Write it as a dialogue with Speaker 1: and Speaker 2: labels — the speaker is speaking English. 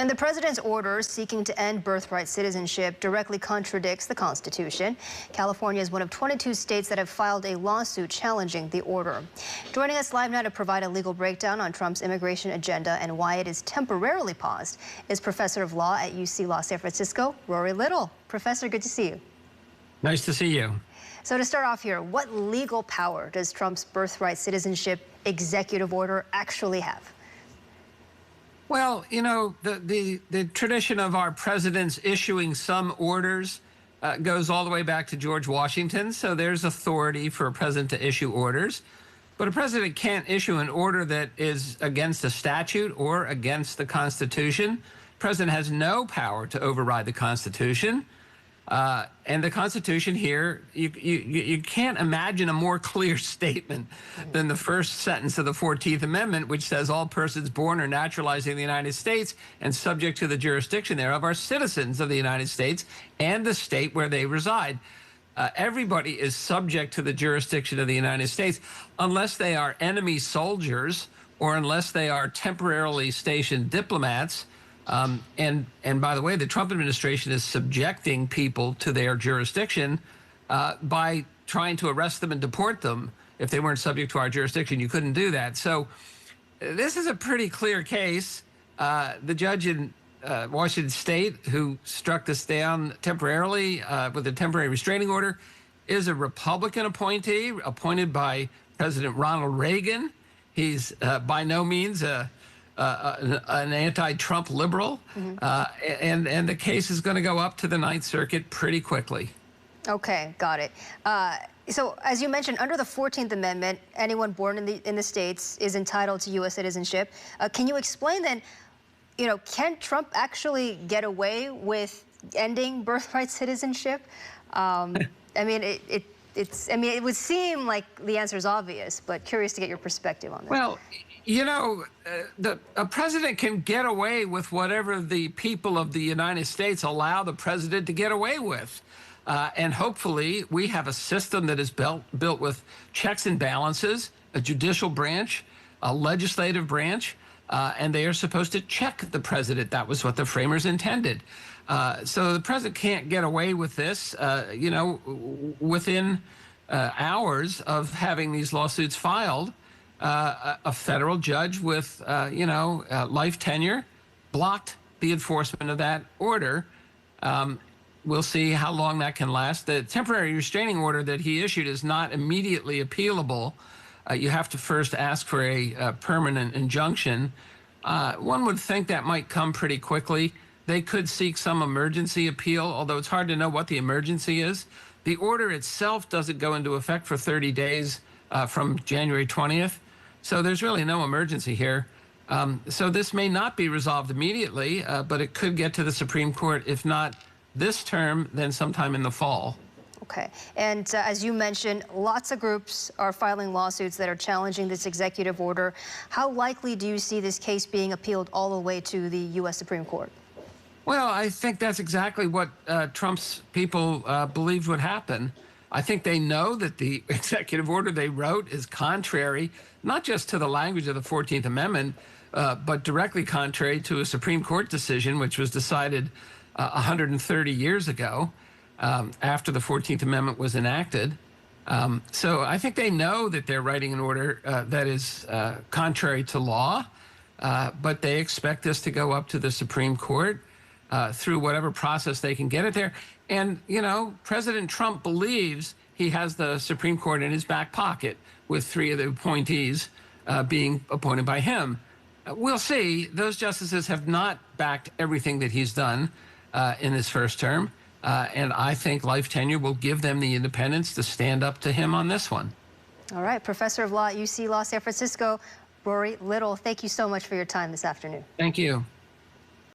Speaker 1: And the president's order seeking to end birthright citizenship directly contradicts the Constitution. California is one of 22 states that have filed a lawsuit challenging the order. Joining us live now to provide a legal breakdown on Trump's immigration agenda and why it is temporarily paused is Professor of Law at UC Law San Francisco, Rory Little. Professor, good to see you.
Speaker 2: Nice to see you.
Speaker 1: So to start off here, what legal power does Trump's birthright citizenship executive order actually have?
Speaker 2: Well, you know, the tradition of our presidents issuing some orders goes all the way back to George Washington. So there's authority for a president to issue orders. But a president can't issue an order that is against a statute or against the Constitution. The president has no power to override the Constitution. And the Constitution here, you can't imagine a more clear statement than the first sentence of the 14th Amendment, which says all persons born or naturalized in the United States and subject to the jurisdiction thereof are citizens of the United States and the state where they reside. Everybody is subject to the jurisdiction of the United States unless they are enemy soldiers or unless they are temporarily stationed diplomats. And by the way, the Trump administration is subjecting people to their jurisdiction by trying to arrest them and deport them. If they weren't subject to our jurisdiction, you couldn't do that. So this is a pretty clear case. The judge in Washington State who struck this down temporarily with a temporary restraining order is a Republican appointee appointed by President Ronald Reagan. He's by no means an anti-Trump liberal, and the case is going to go up to the Ninth Circuit pretty quickly. Okay, got it.
Speaker 1: So, as you mentioned, under the 14th Amendment, anyone born in the states is entitled to U.S. citizenship. Can you explain then, you know, can Trump actually get away with ending birthright citizenship? I mean, it would seem like the answer is obvious, but curious to get your perspective on this.
Speaker 2: Well, you know, a president can get away with whatever the people of the United States allow the president to get away with. And hopefully we have a system that is built with checks and balances, a judicial branch, a legislative branch, and they are supposed to check the president. That was what the framers intended. So the president can't get away with this, you know, within hours of having these lawsuits filed. A federal judge with, you know, life tenure blocked the enforcement of that order. We'll see how long that can last. The temporary restraining order that he issued is not immediately appealable. You have to first ask for a permanent injunction. One would think that might come pretty quickly. They could seek some emergency appeal, although it's hard to know what the emergency is. The order itself doesn't go into effect for 30 days from January 20th. So there's really no emergency here. So this may not be resolved immediately, but it could get to the Supreme Court, if not this term, then sometime in the fall.
Speaker 1: Okay. And as you mentioned, lots of groups are filing lawsuits that are challenging this executive order. How likely do you see this case being appealed all the way to the U.S. Supreme Court?
Speaker 2: Well, I think that's exactly what Trump's people believed would happen. I think they know that the executive order they wrote is contrary, not just to the language of the 14th Amendment, but directly contrary to a Supreme Court decision, which was decided 130 years ago, after the 14th Amendment was enacted. So I think they know that they're writing an order that is contrary to law, but they expect this to go up to the Supreme Court through whatever process they can get it there. And, you know, President Trump believes he has the Supreme Court in his back pocket, with 3 of the appointees being appointed by him. We'll see. Those justices have not backed everything that he's done in his first term. And I think life tenure will give them the independence to stand up to him on this one.
Speaker 1: All right. Professor of Law at UC Law San Francisco, Rory Little, thank you so much for your time this afternoon.
Speaker 2: Thank you.